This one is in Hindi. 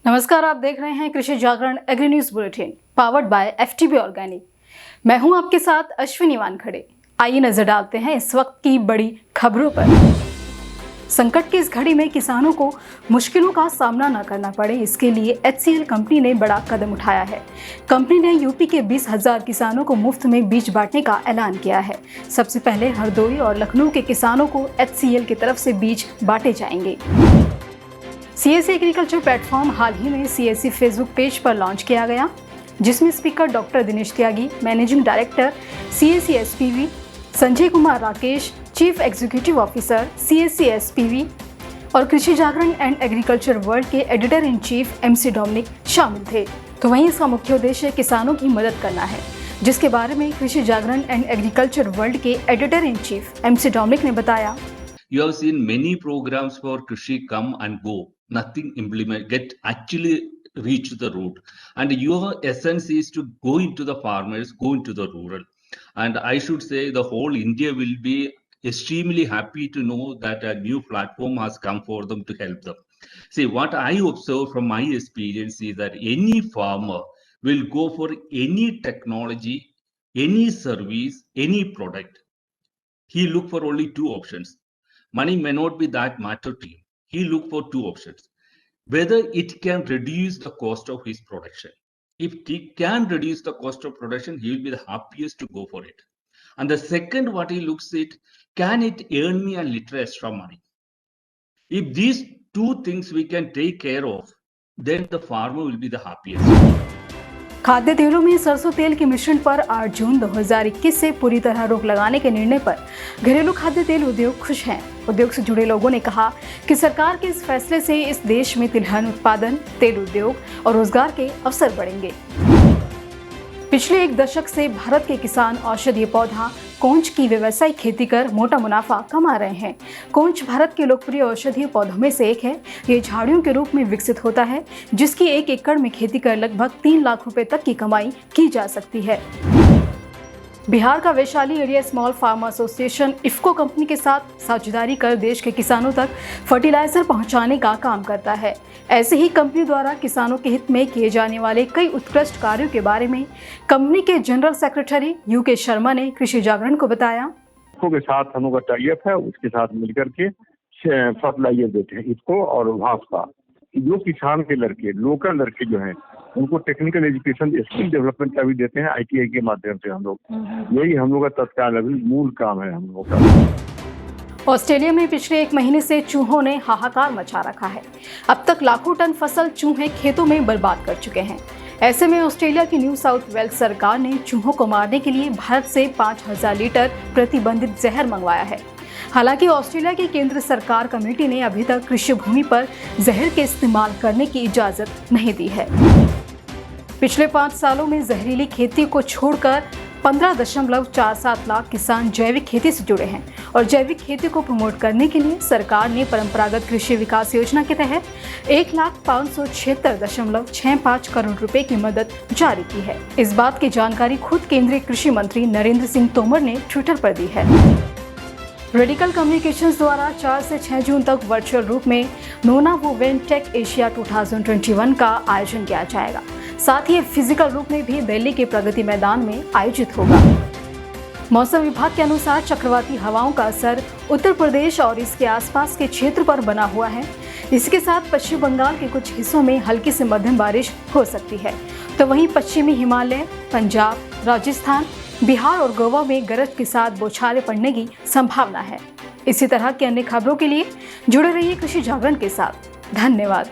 नमस्कार, आप देख रहे हैं Krishi Jagran agri news bulletin powered by FTB organic. मैं हूं आपके साथ अश्विनी वानखड़े। आइए नजर डालते हैं इस वक्त की बड़ी खबरों पर। संकट की इस घड़ी में किसानों को मुश्किलों का सामना न करना पड़े, इसके लिए HCL कंपनी ने बड़ा कदम उठाया है। कंपनी ने यूपी के 20,000 किसानों को मुफ्त में बीज बांटने का ऐलान किया है। सबसे पहले हरदोई और लखनऊ के किसानों को HCL की तरफ से बीज बांटे जाएंगे। CSC एग्रीकल्चर प्लेटफॉर्म हाल ही में CSC फेसबुक पेज पर लॉन्च किया गया, जिसमें speaker doctor Dinesh Tyagi, managing director CSC SPV, Sanjay Kumar Rakesh, chief executive officer CSC SPV और Krishi Jagran and agriculture world के editor in chief MC Dominic शामिल थे। तो वहीं इसका मुख्य उद्देश्य किसानों की मदद करना है, जिसके बारे में Krishi Jagran and agriculture world के editor in chief MC Dominic ने बताया। You have seen many programs for Krishi come and go. Nothing get actually reach the root. And your essence is to go into the farmers, go into the rural. And I should say the whole India will be extremely happy to know that a new platform has come for them to help them. See, what I observe from my experience is that any farmer will go for any technology, any service, any product. He look for only two options. Money may not be that matter to him. He look for two options. Whether it can reduce the cost of his production. If he can reduce the cost of production, he will be the happiest to go for it. And the second, what he looks at, can it earn me a little extra money? If these two things we can take care of, then the farmer will be the happiest. खाद्य तेलों में सरसों तेल के मिश्रण पर 8 जून 2021 से पूरी तरह रोक लगाने के निर्णय पर घरेलू खाद्य तेल उद्योग खुश हैं। उद्योग से जुड़े लोगों ने कहा कि सरकार के इस फैसले से इस देश में तिलहन उत्पादन, तेल उद्योग और रोजगार के अवसर बढ़ेंगे। पिछले एक दशक से भारत के किसान औषधीय पौधा कोंच की व्यावसायिक खेती कर मोटा मुनाफा कमा रहे हैं। कोंच भारत के लोकप्रिय औषधीय पौधों में से एक है। ये झाड़ियों के रूप में विकसित होता है, जिसकी 1 एकड़ में खेती कर लगभग 3 लाख रुपए तक की कमाई की जा सकती है। बिहार का Vaishali area small farm association IFFCO company के साथ साझेदारी कर देश के किसानों तक फर्टिलाइजर पहुंचाने का काम करता है। ऐसे ही कंपनी द्वारा किसानों के हित में किए जाने वाले कई उत्कृष्ट कार्यों के बारे में कंपनी के जनरल सेक्रेटरी UK शर्मा ने कृषि जागरण को बताया। इफ्को के साथ हम लोग का टाइप है, उसके साथ मिलकर के फर्टिलाइजर देते हैं इफ्को और भाजपा। जो किसान के लड़के, लोकल लड़के जो हैं, उनको टेक्निकल एजुकेशन, स्किल डेवलपमेंट का भी देते हैं ITI के माध्यम से। हम लोग यही हम लोग का तत्काल अभी मूल काम है हम लोग का। ऑस्ट्रेलिया में पिछले 1 महीने से चूहों ने हाहाकार मचा रखा है। अब तक लाखों टन फसल चूहे खेतों में बर्बाद कर चुके हैं। ऐसे में ऑस्ट्रेलिया की न्यू साउथ वेल्स सरकार ने चूहों को मारने के लिए भारत से 5,000 लीटर प्रतिबंधित जहर मंगवाया है। हालांकि ऑस्ट्रेलिया की केंद्र सरकार कमेटी ने अभी तक कृषि भूमि पर जहर के इस्तेमाल करने की इजाजत नहीं दी है। पिछले 5 सालों में जहरीली खेती को छोड़कर 15.47 लाख किसान जैविक खेती से जुड़े हैं और जैविक खेती को प्रमोट करने के लिए सरकार ने परंपरागत कृषि विकास योजना के तहत 1,576.65 करोड़ रुपए की मदद जारी की है। इस बात की जानकारी खुद केंद्रीय कृषि मंत्री नरेंद्र सिंह तोमर ने ट्विटर पर दी है। रेडिकल कम्युनिकेशंस द्वारा 4 से 6 जून तक वर्चुअल रूप में नोना वुवेन टेक एशिया 2021 का आयोजन किया जाएगा। साथ ही फिजिकल रूप में भी दिल्ली के प्रगति मैदान में आयोजित होगा। मौसम विभाग के अनुसार चक्रवाती हवाओं का असर उत्तर प्रदेश और इसके आसपास के क्षेत्र पर बना हुआ है। इसके साथ पश्चिम बंगाल के कुछ हिस्सों में हल्की से मध्यम बारिश हो सकती है, तो वहीं पश्चिमी हिमालय, पंजाब, राजस्थान, बिहार और गोवा में गरज के साथ बौछारें पड़ने की संभावना है। इसी तरह की अन्य खबरों के लिए जुड़े रहिए कृषि जागरण के साथ। धन्यवाद।